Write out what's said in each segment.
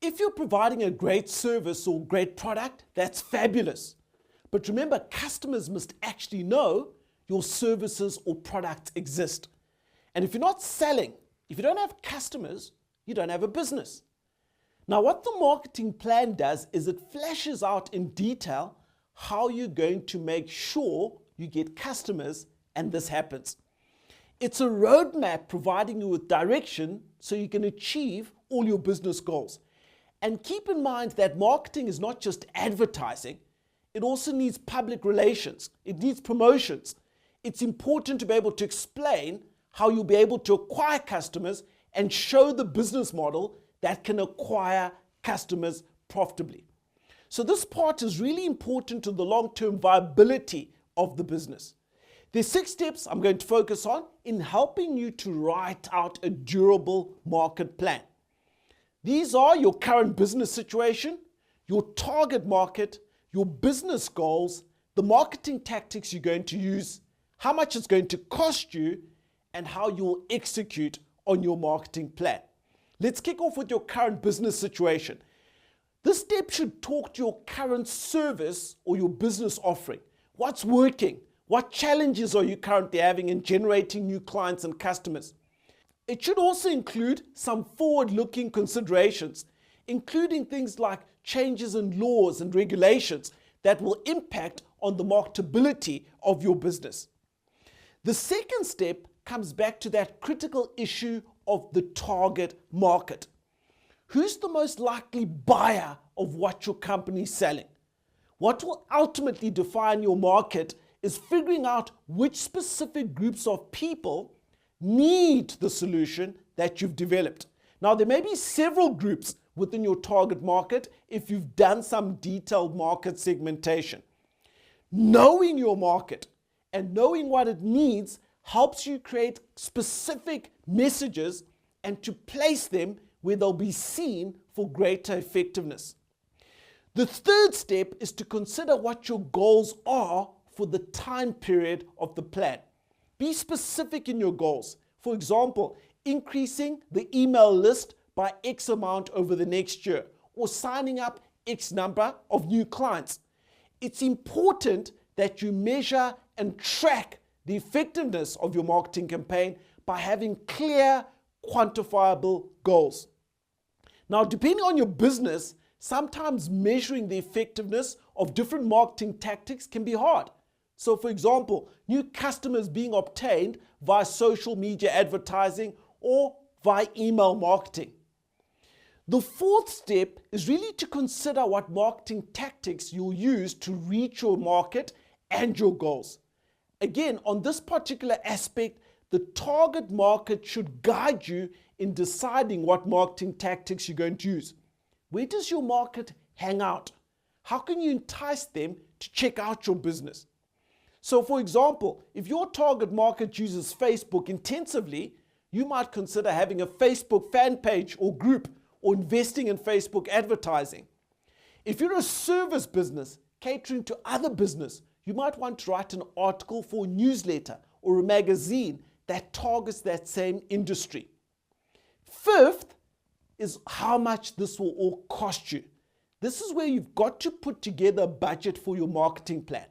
If you're providing a great service or great product, that's fabulous. But remember, customers must actually know your services or products exist. And if you're not selling, if you don't have customers, you don't have a business. Now, what the marketing plan does is it flashes out in detail how you're going to make sure you get customers, and this happens. It's a roadmap providing you with direction so you can achieve all your business goals. And keep in mind that marketing is not just advertising. It also needs public relations. It needs promotions. It's important to be able to explain how you'll be able to acquire customers and show the business model that can acquire customers profitably. So this part is really important to the long-term viability of the business. There's 6 steps I'm going to focus on in helping you to write out a durable market plan. These are your current business situation, your target market, your business goals, the marketing tactics you're going to use, how much it's going to cost you, and how you'll execute on your marketing plan. Let's kick off with your current business situation. This step should talk to your current service or your business offering. What's working? What challenges are you currently having in generating new clients and customers? It should also include some forward-looking considerations, including things like changes in laws and regulations that will impact on the marketability of your business. The second step comes back to that critical issue of the target market. Who's the most likely buyer of what your company is selling? What will ultimately define your market is figuring out which specific groups of people need the solution that you've developed. Now, there may be several groups within your target market if you've done some detailed market segmentation. Knowing your market and knowing what it needs helps you create specific messages and to place them where they'll be seen for greater effectiveness. The third step is to consider what your goals are for the time period of the plan. Be specific in your goals. For example, increasing the email list by X amount over the next year, or signing up X number of new clients. It's important that you measure and track the effectiveness of your marketing campaign by having clear, quantifiable goals. Now, depending on your business, sometimes measuring the effectiveness of different marketing tactics can be hard. So, for example, new customers being obtained via social media advertising or via email marketing. The fourth step is really to consider what marketing tactics you'll use to reach your market and your goals. Again, on this particular aspect, the target market should guide you in deciding what marketing tactics you're going to use. Where does your market hang out? How can you entice them to check out your business? So, for example, if your target market uses Facebook intensively, you might consider having a Facebook fan page or group or investing in Facebook advertising. If you're a service business catering to other business, you might want to write an article for a newsletter or a magazine that targets that same industry. Fifth is how much this will all cost you. This is where you've got to put together a budget for your marketing plan.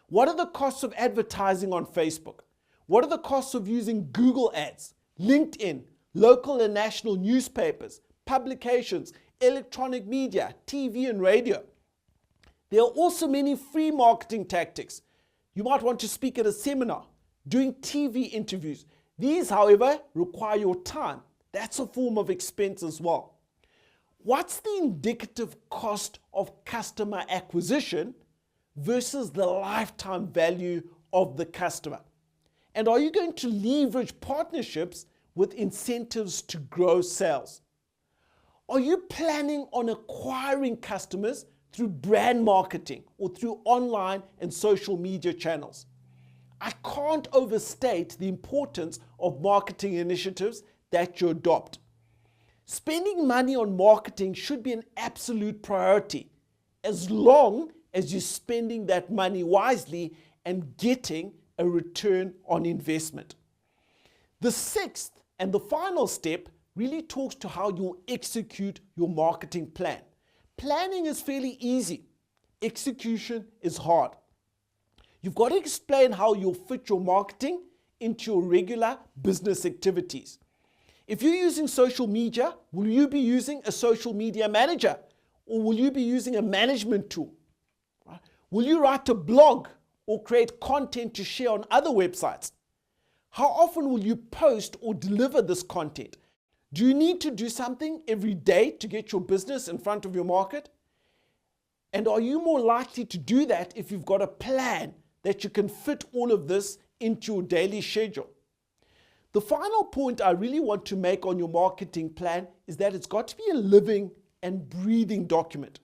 What are the costs of advertising on Facebook? What are the costs of using Google Ads, LinkedIn, local and national newspapers, publications, electronic media, TV and radio? There are also many free marketing tactics. You might want to speak at a seminar, doing TV interviews. These, however, require your time. That's a form of expense as well. What's the indicative cost of customer acquisition versus the lifetime value of the customer? And are you going to leverage partnerships with incentives to grow sales? Are you planning on acquiring customers through brand marketing or through online and social media channels? I can't overstate the importance of marketing initiatives that you adopt. Spending money on marketing should be an absolute priority, as long as you're spending that money wisely and getting a return on investment. The sixth and the final step really talks to how you'll execute your marketing plan. Planning is fairly easy. Execution is hard. You've got to explain how you'll fit your marketing into your regular business activities. If you're using social media, will you be using a social media manager or will you be using a management tool? Right? Will you write a blog or create content to share on other websites? How often will you post or deliver this content? Do you need to do something every day to get your business in front of your market? And are you more likely to do that if you've got a plan that you can fit all of this into your daily schedule? The final point I really want to make on your marketing plan is that it's got to be a living and breathing document.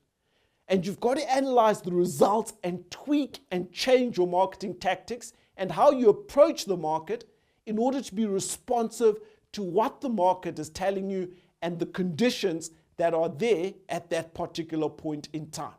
And you've got to analyze the results and tweak and change your marketing tactics and how you approach the market in order to be responsive to what the market is telling you and the conditions that are there at that particular point in time.